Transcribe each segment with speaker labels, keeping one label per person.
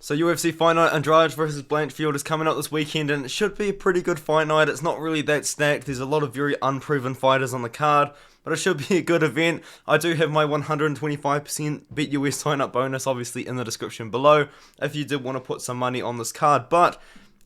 Speaker 1: So UFC Fight Night Andrade versus Blanchfield is coming up this weekend, and it should be a pretty good fight night. It's not really that stacked. There's a lot of very unproven fighters on the card, but it should be a good event. I do have my 125% BetUS sign-up bonus obviously in the description below if you did want to put some money on this card. But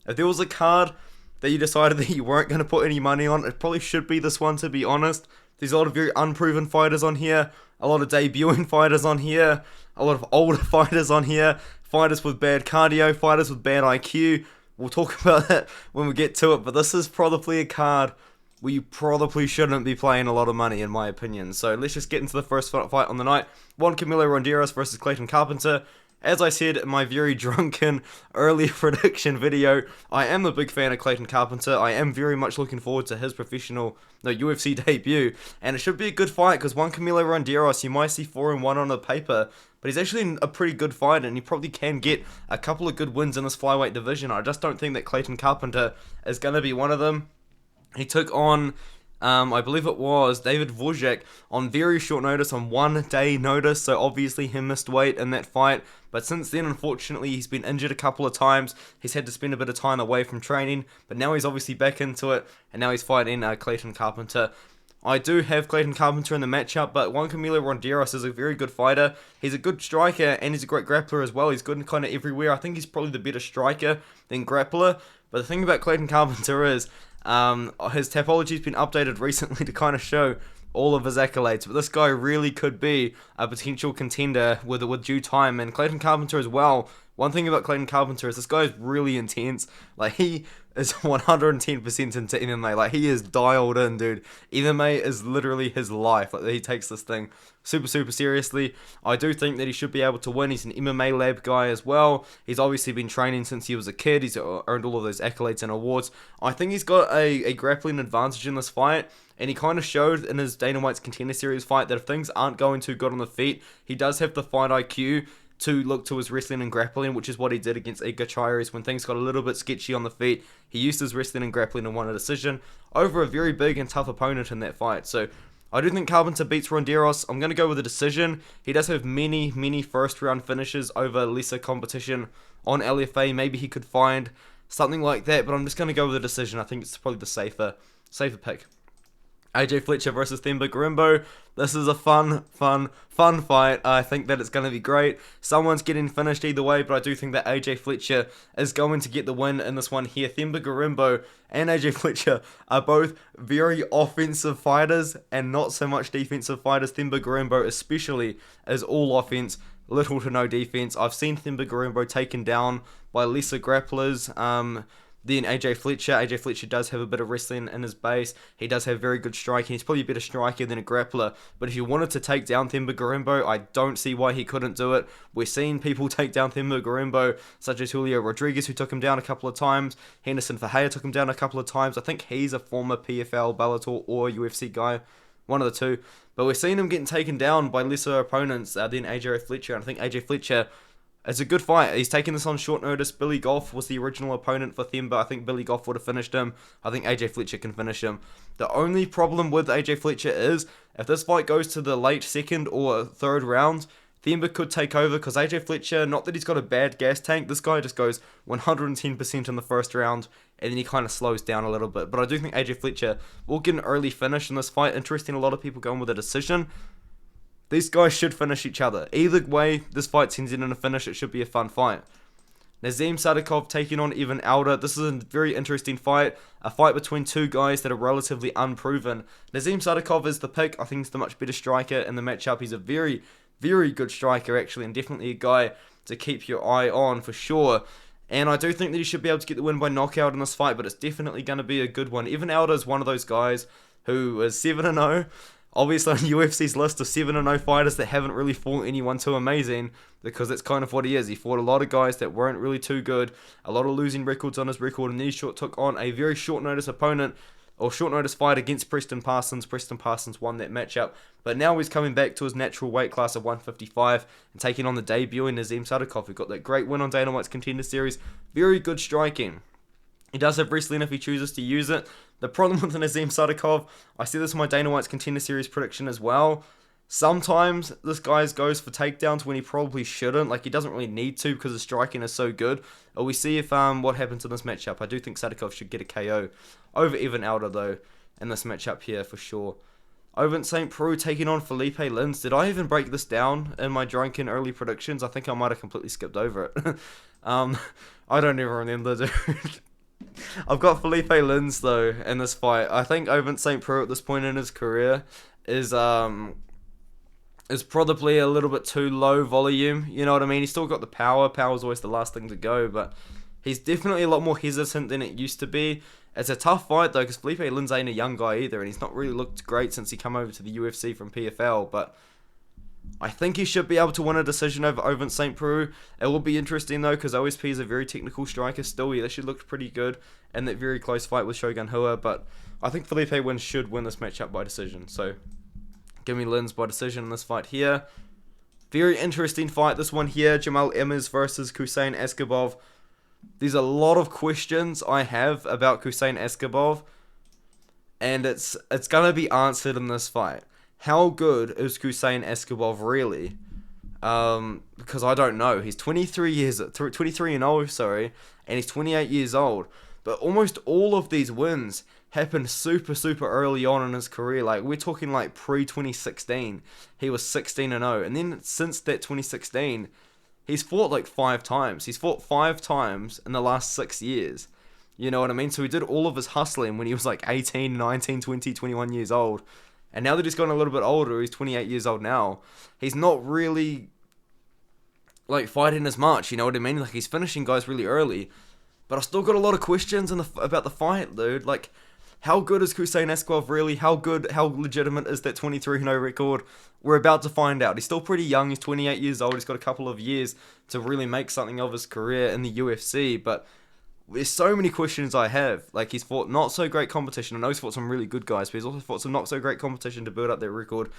Speaker 1: if there was a card that you decided that you weren't going to put any money on, it probably should be this one, to be honest. There's a lot of very unproven fighters on here, a lot of debuting fighters on here, a lot of older fighters on here, fighters with bad cardio, fighters with bad IQ. We'll talk about that when we get to it, but this is probably a card where you probably shouldn't be playing a lot of money, in my opinion. So let's just get into the first fight on the night. Juancamilo Ronderos versus Clayton Carpenter. As I said in my very drunken early prediction video, I am a big fan of Clayton Carpenter. I am very much looking forward to his UFC debut, and it should be a good fight because Juancamilo Ronderos, you might see 4-1 on the paper, but he's actually a pretty good fighter, and he probably can get a couple of good wins in this flyweight division. I just don't think that Clayton Carpenter is going to be one of them. He took on I believe it was David Wojcik on very short notice, on 1 day notice, so obviously he missed weight in that fight, but since then unfortunately he's been injured a couple of times. He's had to spend a bit of time away from training, but now he's obviously back into it, and now he's fighting Clayton Carpenter. I do have Clayton Carpenter in the matchup, but Juancamilo Ronderos is a very good fighter. He's a good striker, and he's a great grappler as well. He's good in kind of everywhere. I think he's probably the better striker than grappler, but the thing about Clayton Carpenter is his topology's been updated recently to kind of show all of his accolades, but this guy really could be a potential contender with due time. And Clayton Carpenter as well. One thing about Clayton Carpenter is this guy is really intense. Like, he is 110% into MMA. Like, he is dialed in, dude. MMA is literally his life. Like, he takes this thing super seriously. I do think that he should be able to win. He's an MMA lab guy as well. He's obviously been training since he was a kid. He's earned all of those accolades and awards. I think he's got a grappling advantage in this fight, and he kind of showed in his Dana White's Contender Series fight that if things aren't going too good on the feet, he does have the fight IQ to look to his wrestling and grappling, which is what he did against Edgar Chairez. When things got a little bit sketchy on the feet, he used his wrestling and grappling and won a decision over a very big and tough opponent in that fight. So I do think Carpenter beats Ronderos. I'm going to go with a decision. He does have many first round finishes over lesser competition on LFA. Maybe he could find something like that, but I'm just going to go with a decision. I think it's probably the safer pick. AJ Fletcher versus Themba Gorimbo. This is a fun fight. I think that it's going to be great. Someone's getting finished either way, but I do think that AJ Fletcher is going to get the win in this one here. Themba Gorimbo and AJ Fletcher are both very offensive fighters and not so much defensive fighters. Themba Gorimbo especially is all offense, little to no defense. I've seen Themba Gorimbo taken down by lesser grapplers. Then AJ Fletcher does have a bit of wrestling in his base. He does have very good striking. He's probably a better striker than a grappler. But if you wanted to take down Themba Gorimbo, I don't see why he couldn't do it. We're seeing people take down Themba Gorimbo, such as Julio Rodriguez, who took him down a couple of times. Henderson Fajea took him down a couple of times. I think he's a former PFL, Bellator, or UFC guy. One of the two. But we're seeing him getting taken down by lesser opponents than AJ Fletcher. And I think AJ Fletcher, it's a good fight. He's taking this on short notice. Billy Goff was the original opponent for Themba. I think Billy Goff would have finished him. I think AJ Fletcher can finish him. The only problem with AJ Fletcher is if this fight goes to the late second or third round, Themba could take over because AJ Fletcher, not that he's got a bad gas tank, this guy just goes 110% in the first round and then he kind of slows down a little bit. But I do think AJ Fletcher will get an early finish in this fight. Interesting, a lot of people going with a decision. These guys should finish each other. Either way, this fight ends in a finish. It should be a fun fight. Nazim Sadykhov taking on Evan Alder. This is a very interesting fight. A fight between two guys that are relatively unproven. Nazim Sadykhov is the pick. I think he's the much better striker in the matchup. He's a very good striker actually, and definitely a guy to keep your eye on for sure. And I do think that he should be able to get the win by knockout in this fight, but it's definitely going to be a good one. Evan Alder is one of those guys who is 7-0. Obviously on UFC's list of 7-0 fighters that haven't really fought anyone too amazing, because that's kind of what he is. He fought a lot of guys that weren't really too good, a lot of losing records on his record, and then he took on a very short notice opponent, or short notice fight against Preston Parsons. Preston Parsons won that matchup, but now he's coming back to his natural weight class of 155 and taking on the debuting Nazim Sadykhov, who got that great win on Dana White's Contender Series. Very good striking. He does have wrestling if he chooses to use it. The problem with Nazim Sadykhov, I see this in my Dana White's Contender Series prediction as well. Sometimes this guy goes for takedowns when he probably shouldn't. Like, he doesn't really need to because his striking is so good. But we see if what happens in this matchup. I do think Sadykhov should get a KO over Evan Elder, though, in this matchup here for sure. Ovince St. Preux taking on Philipe Lins. Did I even break this down in my drunken early predictions? I think I might have completely skipped over it. I don't even remember, dude. I've got Philipe Lins, though, in this fight. I think Ovince St. Preux at this point in his career is probably a little bit too low volume. You know what I mean? He's still got the power. Power's always the last thing to go, but he's definitely a lot more hesitant than it used to be. It's a tough fight, though, because Philipe Lins ain't a young guy either, and he's not really looked great since he come over to the UFC from PFL, but I think he should be able to win a decision over Ovince St. Preux. It will be interesting, though, because OSP is a very technical striker still. He actually looked pretty good in that very close fight with Shogun Hua, but I think Philipe Lins should win this matchup by decision, so give me Lins by decision in this fight here. Very interesting fight, this one here. Jamall Emmers versus Khusein Askhabov. There's a lot of questions I have about Khusein Askhabov, and it's going to be answered in this fight. How good is Khusein Askhabov really? Because I don't know. He's 23 and 0, sorry, and he's 28 years old. But almost all of these wins happened super early on in his career. Like, we're talking like pre-2016. He was 16 and 0, and then since that 2016, he's fought like 5 times. He's fought 5 times in the last 6 years. You know what I mean? So he did all of his hustling when he was like 18, 19, 20, 21 years old. And now that he's gotten a little bit older, he's 28 years old now, he's not really like fighting as much, you know what I mean? Like, he's finishing guys really early. But I've still got a lot of questions about the fight, dude. Like, how good is Khusein Askhabov really? How legitimate is that 23-0 record? We're about to find out. He's still pretty young. He's 28 years old. He's got a couple of years to really make something of his career in the UFC. But there's so many questions I have. Like, he's fought not so great competition. I know he's fought some really good guys, but he's also fought some not so great competition to build up that record.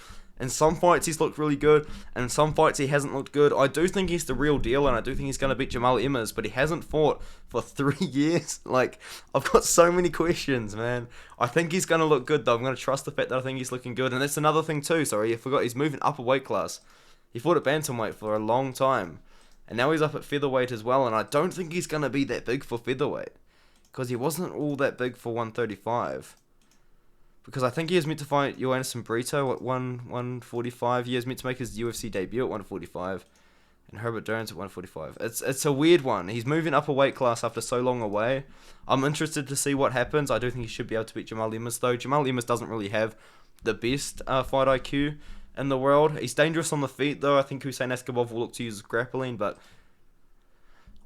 Speaker 1: In some fights, he's looked really good, and in some fights, he hasn't looked good. I do think he's the real deal, and I do think he's going to beat Jamall Emmers, but he hasn't fought for 3 years. Like, I've got so many questions, man. I think he's going to look good, though. I'm going to trust the fact that I think he's looking good, and that's another thing, too. Sorry, I forgot. He's moving up a weight class. He fought at bantamweight for a long time, and now he's up at featherweight as well, and I don't think he's going to be that big for featherweight, because he wasn't all that big for 135. Because I think he was meant to fight Joannis Brito at 145. He was meant to make his UFC debut at 145. And Herbert Durns at 145. It's a weird one. He's moving up a weight class after so long away. I'm interested to see what happens. I do think he should be able to beat Jamall Emmers, though. Jamall Emmers doesn't really have the best fight IQ in the world. He's dangerous on the feet, though. I think Khusein Askhabov will look to use grappling, but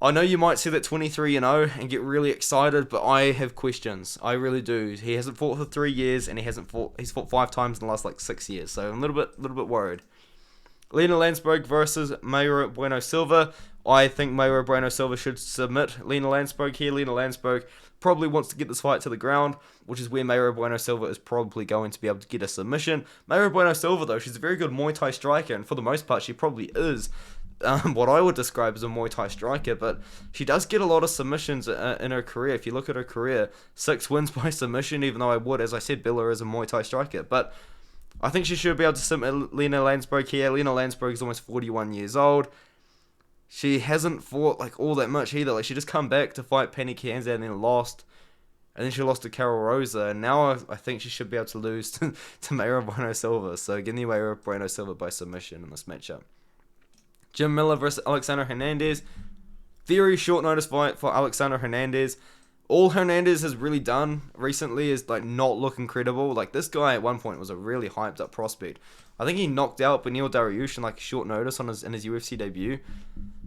Speaker 1: I know you might see that 23-0 and get really excited, but I have questions. I really do. He hasn't fought for 3 years, and he's fought 5 times in the last like 6 years, so I'm a little bit worried. Lina Lansberg versus Mayra Bueno Silva. I think Mayra Bueno Silva should submit Lina Lansberg here. Lina Lansberg probably wants to get this fight to the ground, which is where Mayra Bueno Silva is probably going to be able to get a submission. Mayra Bueno Silva, though, she's a very good Muay Thai striker, and for the most part, she probably is what I would describe as a Muay Thai striker, but she does get a lot of submissions in her career. If you look at her career, 6 wins by submission, even though I would, as I said, bill her as a Muay Thai striker. But I think she should be able to submit Lina Lansberg here. Lina Lansberg is almost 41 years old. She hasn't fought like all that much either. Like, she just come back to fight Penny Kianzad and then lost. And then she lost to Carol Rosa. And now I think she should be able to lose to Mayra Bueno Silva. So give me Mayra Bueno Silva by submission in this matchup. Jim Miller versus Alexander Hernandez. Very short notice fight for Alexander Hernandez. All Hernandez has really done recently is like not look incredible. Like, this guy at one point was a really hyped up prospect. I think he knocked out Beneil Dariush in like short notice in his UFC debut.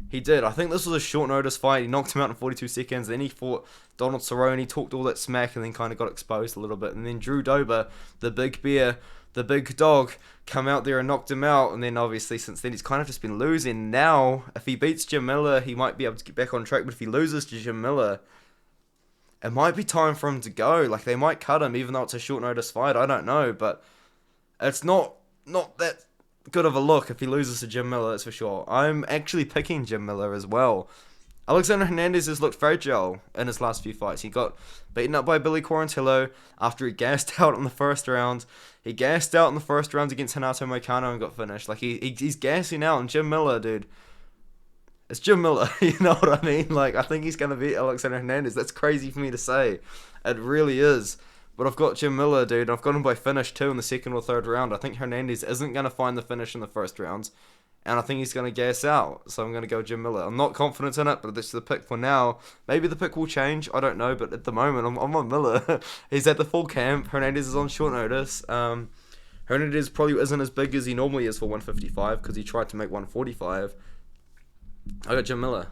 Speaker 1: He did. I think this was a short notice fight. He knocked him out in 42 seconds. Then he fought Donald Cerrone, talked all that smack, and then kind of got exposed a little bit. And then Drew Dober, the big bear, the big dog, come out there and knocked him out. And then obviously since then he's kind of just been losing. Now, if he beats Jim Miller, he might be able to get back on track. But if he loses to Jim Miller, it might be time for him to go. Like, they might cut him, even though it's a short notice fight. I don't know, but it's not that good of a look if he loses to Jim Miller, that's for sure. I'm actually picking Jim Miller as well. Alexander Hernandez has looked fragile in his last few fights. He got beaten up by Billy Quarantillo after he gassed out in the first round. He gassed out in the first round against Renato Moicano and got finished. Like, he's gassing out. And Jim Miller, dude. It's Jim Miller, you know what I mean? Like, I think he's going to beat Alexander Hernandez. That's crazy for me to say. It really is. But I've got Jim Miller, dude. I've got him by finish, too, in the second or third round. I think Hernandez isn't going to find the finish in the first rounds. And I think he's going to gas out. So I'm going to go Jim Miller. I'm not confident in it, but this is the pick for now. Maybe the pick will change. I don't know. But at the moment, I'm on Miller. He's at the full camp. Hernandez is on short notice. Hernandez probably isn't as big as he normally is for 155 because he tried to make 145. I got Jim Miller.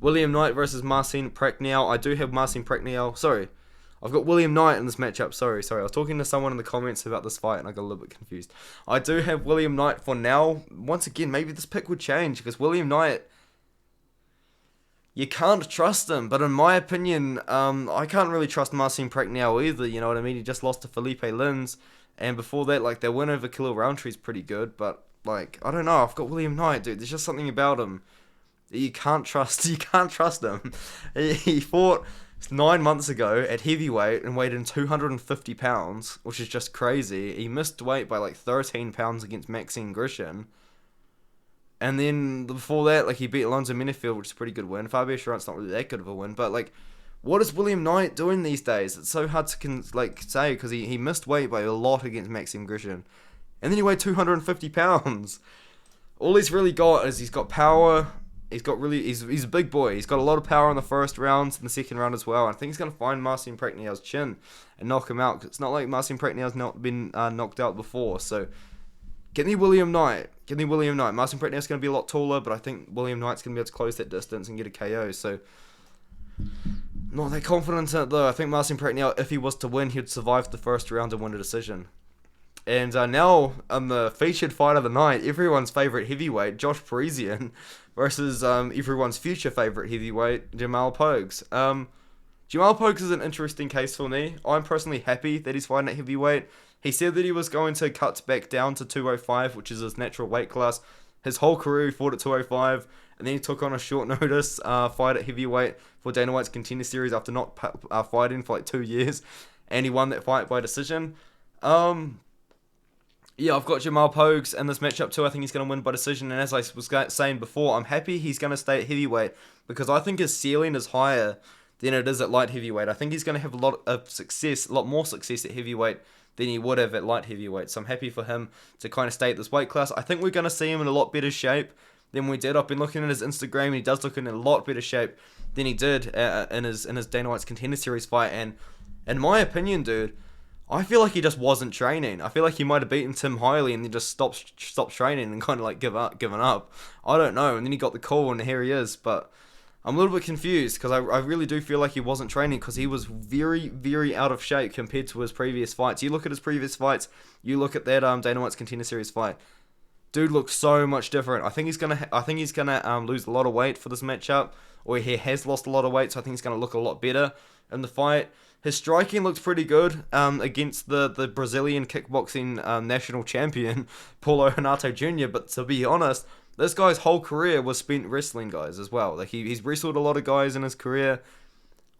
Speaker 1: William Knight versus Marcin Prachnio. I do have Marcin Prachnio. Sorry. I've got William Knight in this matchup. Sorry. I was talking to someone in the comments about this fight and I got a little bit confused. I do have William Knight for now. Once again, maybe this pick would change because William Knight, you can't trust him. But in my opinion, I can't really trust Marcin Prachnio either. You know what I mean? He just lost to Philipe Lins. And before that, like, their win over Khalil Roundtree is pretty good. But, like, I don't know. I've got William Knight, dude. There's just something about him. You can't trust him. He fought 9 months ago at heavyweight and weighed in 250 pounds, which is just crazy. He missed weight by like 13 pounds against Maxime Grishin. And then before that, like, he beat Alonzo Minifield, which is a pretty good win. Fabio Charant's not really that good of a win, but like, what is William Knight doing these days? It's so hard to say because he missed weight by a lot against Maxime Grishin. And then he weighed 250 pounds. All he's really got is he's got power. He's a big boy. He's got a lot of power in the first round and the second round as well. I think he's going to find Marcin Prachnio's chin and knock him out. It's not like Marcin Prachnio's not been knocked out before. So, get me William Knight. Marcin Prachnio's going to be a lot taller, but I think William Knight's going to be able to close that distance and get a KO. So, not that confident in it though. I think Marcin Prachnio, if he was to win, he'd survive the first round and win a decision. And now, on the featured fight of the night, everyone's favourite heavyweight, Josh Parisian, versus everyone's future favourite heavyweight, Jamall Pogues. Jamall Pogues is an interesting case for me. I'm personally happy that he's fighting at heavyweight. He said that he was going to cut back down to 205, which is his natural weight class. His whole career he fought at 205, and then he took on a short notice fight at heavyweight for Dana White's Contender Series after not fighting for like 2 years, and he won that fight by decision. Yeah, I've got Jamall Pogues in this matchup too. I think he's going to win by decision. And as I was saying before, I'm happy he's going to stay at heavyweight because I think his ceiling is higher than it is at light heavyweight. I think he's going to have a lot more success at heavyweight than he would have at light heavyweight. So I'm happy for him to kind of stay at this weight class. I think we're going to see him in a lot better shape than we did. I've been looking at his Instagram and he does look in a lot better shape than he did in his Dana White's Contender Series fight. And in my opinion, dude, I feel like he just wasn't training. I feel like he might have beaten Tim Hiley and then just stopped training and kind of like given up. I don't know. And then he got the call and here he is. But I'm a little bit confused because I really do feel like he wasn't training because he was very, very out of shape compared to his previous fights. You look at his previous fights. You look at that Dana White's Contender Series fight. Dude looks so much different. I think he's gonna lose a lot of weight for this matchup, or he has lost a lot of weight. So I think he's gonna look a lot better in the fight. His striking looks pretty good against the Brazilian kickboxing national champion, Paulo Renato Jr. But to be honest, this guy's whole career was spent wrestling guys as well. Like he's wrestled a lot of guys in his career.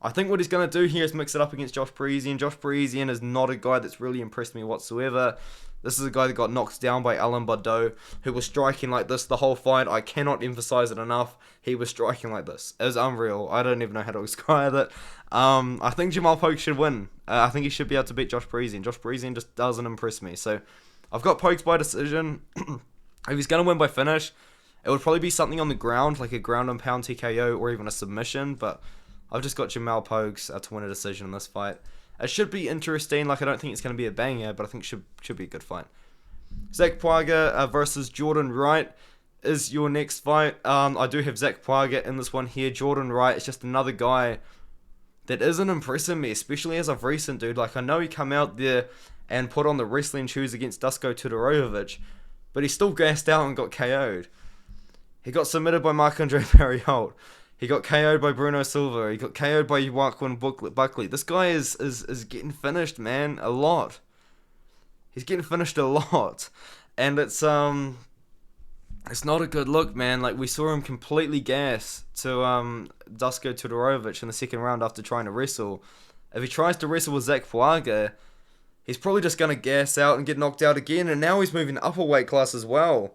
Speaker 1: I think what he's going to do here is mix it up against Josh Parisian. Josh Parisian is not a guy that's really impressed me whatsoever. This is a guy that got knocked down by Alain Baudot, who was striking like this the whole fight. I cannot emphasize it enough. He was striking like this. It was unreal. I don't even know how to describe it. I think Jamall Pogues should win. I think he should be able to beat Josh Parisian. Josh Parisian just doesn't impress me. So I've got Pogues by decision. If he's going to win by finish, it would probably be something on the ground, like a ground and pound TKO or even a submission. But I've just got Jamall Pogues to win a decision in this fight. It should be interesting. Like, I don't think it's going to be a banger, but I think it should be a good fight. Zach Pauga versus Jordan Wright is your next fight. I do have Zach Pauga in this one here. Jordan Wright is just another guy that isn't impressing me, especially as of recent, dude. Like, I know he come out there and put on the wrestling shoes against Dusko Todorovic, but he still gassed out and got KO'd. He got submitted by Marc-Andre Barriault. He got KO'd by Bruno Silva. He got KO'd by Joaquin Buckley. This guy is getting finished, man, a lot. He's getting finished a lot. And it's, It's not a good look, man. Like, we saw him completely gas to Dusko Todorovic in the second round after trying to wrestle. If he tries to wrestle with Zach Pauga, he's probably just going to gas out and get knocked out again, and now he's moving upper weight class as well.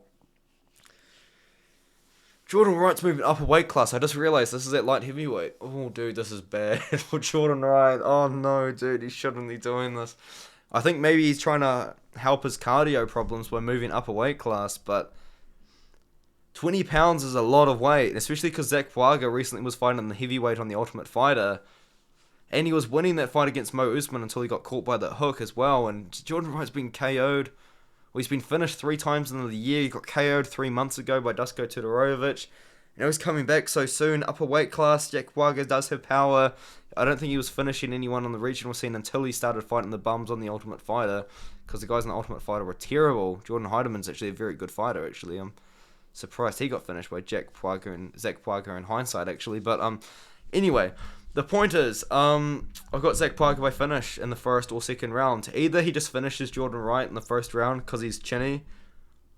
Speaker 1: Jordan Wright's moving upper weight class. I just realised this is at light heavyweight. Oh, dude, this is bad for Jordan Wright. Oh, no, dude, he shouldn't be doing this. I think maybe he's trying to help his cardio problems by moving upper weight class, but 20 pounds is a lot of weight, especially because Zach Pauga recently was fighting in the heavyweight on The Ultimate Fighter, and he was winning that fight against Mo Usman until he got caught by that hook as well, and Jordan Wright's been KO'd. Well, he's been finished 3 times in the year. He got KO'd 3 months ago by Dusko Todorovic. Now he's coming back so soon. Upper weight class, Zach Pauga does have power. I don't think he was finishing anyone on the regional scene until he started fighting the bums on The Ultimate Fighter, because the guys in The Ultimate Fighter were terrible. Jordan Heideman's actually a very good fighter, actually. I'm surprised he got finished by Zach Pauga in hindsight, actually. But anyway, the point is, I've got Zach Pauga by finish in the first or second round. Either he just finishes Jordan Wright in the first round because he's chinny,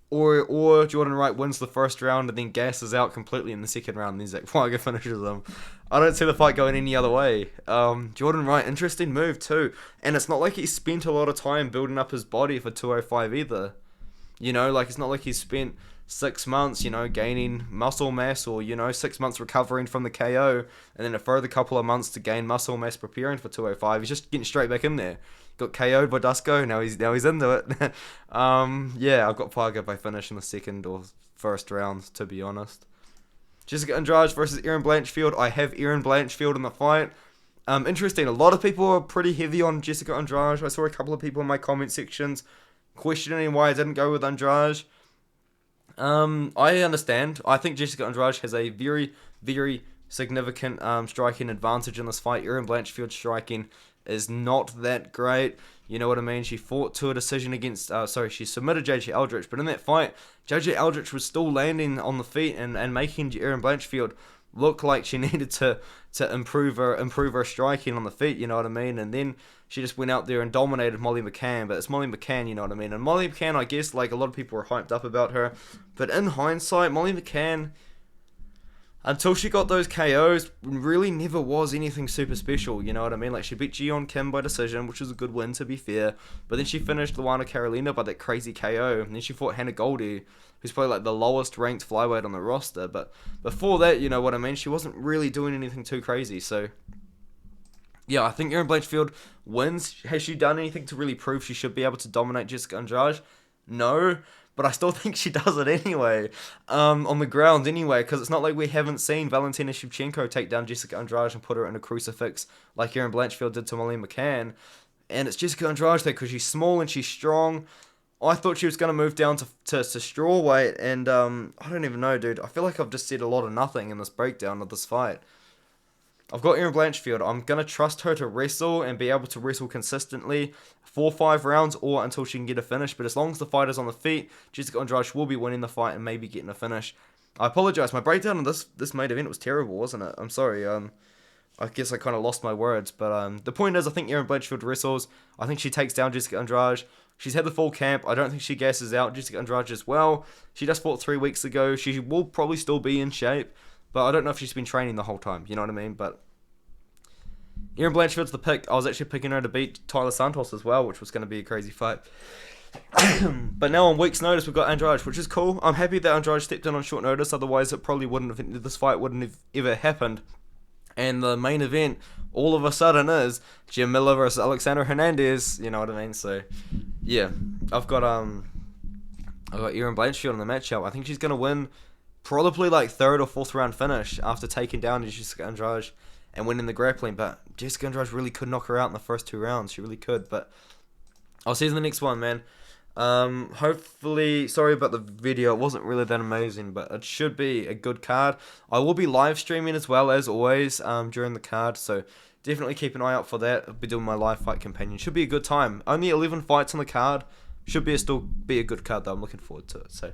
Speaker 1: or Jordan Wright wins the first round and then gasses out completely in the second round and then Zach Pauga finishes him. I don't see the fight going any other way. Jordan Wright, interesting move too. And it's not like he spent a lot of time building up his body for 205 either. You know, like, it's not like he's spent 6 months, you know, gaining muscle mass, or, you know, 6 months recovering from the KO, and then a further couple of months to gain muscle mass preparing for 205. He's just getting straight back in there. Got KO'd by Dusko, now he's into it. Yeah, I've got Pauga by finish in the second or first round, to be honest. Jessica Andrade versus Erin Blanchfield. I have Erin Blanchfield in the fight. Interesting, a lot of people are pretty heavy on Jessica Andrade. I saw a couple of people in my comment sections questioning why I didn't go with Andrade. I understand. I think Jessica Andrade has a very, very significant striking advantage in this fight. Erin Blanchfield's striking is not that great. You know what I mean? She fought to a decision against... she submitted JJ Eldridge, but in that fight, JJ Eldridge was still landing on the feet and making Erin Blanchfield look like she needed to improve her striking on the feet, you know what I mean? And then she just went out there and dominated Molly McCann, but it's Molly McCann, you know what I mean? And Molly McCann, I guess, like, a lot of people were hyped up about her, but in hindsight, Molly McCann, until she got those KOs, really never was anything super special, you know what I mean? Like, she beat Ji-yeon Kim by decision, which was a good win, to be fair, but then she finished Luana Carolina by that crazy KO, and then she fought Hannah Goldie, who's probably like the lowest ranked flyweight on the roster, but before that, you know what I mean, she wasn't really doing anything too crazy, so yeah, I think Erin Blanchfield wins. Has she done anything to really prove she should be able to dominate Jessica Andrade? No, but I still think she does it anyway, on the ground anyway, because it's not like we haven't seen Valentina Shevchenko take down Jessica Andrade and put her in a crucifix like Erin Blanchfield did to Molly McCann, and it's Jessica Andrade there because she's small and she's strong. I thought she was going to move down to strawweight, and I don't even know, dude. I feel like I've just said a lot of nothing in this breakdown of this fight. I've got Erin Blanchfield. I'm going to trust her to wrestle and be able to wrestle consistently for 5 rounds or until she can get a finish. But as long as the fight is on the feet, Jessica Andrade will be winning the fight and maybe getting a finish. I apologize. My breakdown on this main event was terrible, wasn't it? I'm sorry. I guess I kind of lost my words. But the point is, I think Erin Blanchfield wrestles. I think she takes down Jessica Andrade. She's had the full camp. I don't think she gasses out Jessica Andrade as well. She just fought 3 weeks ago. She will probably still be in shape. But I don't know if she's been training the whole time. You know what I mean? But Erin Blanchfield's the pick. I was actually picking her to beat Tyler Santos as well, which was going to be a crazy fight. But now on week's notice, we've got Andrade, which is cool. I'm happy that Andrade stepped in on short notice. Otherwise, it probably wouldn't have... This fight wouldn't have ever happened. And the main event, all of a sudden, is Jim Miller versus Alexander Hernandez. You know what I mean? So, yeah. I've got Erin Blanchfield in the matchup. I think she's going to win probably like 3rd or 4th round finish after taking down Jessica Andrade and winning the grappling. But Jessica Andrade really could knock her out in the first 2 rounds. She really could. But I'll see you in the next one, man. Hopefully, sorry about the video, it wasn't really that amazing, but it should be a good card. I will be live streaming as well, as always, during the card, so definitely keep an eye out for that. I'll be doing my live fight companion. Should be a good time. Only 11 fights on the card. Should be still be a good card, though. I'm looking forward to it, so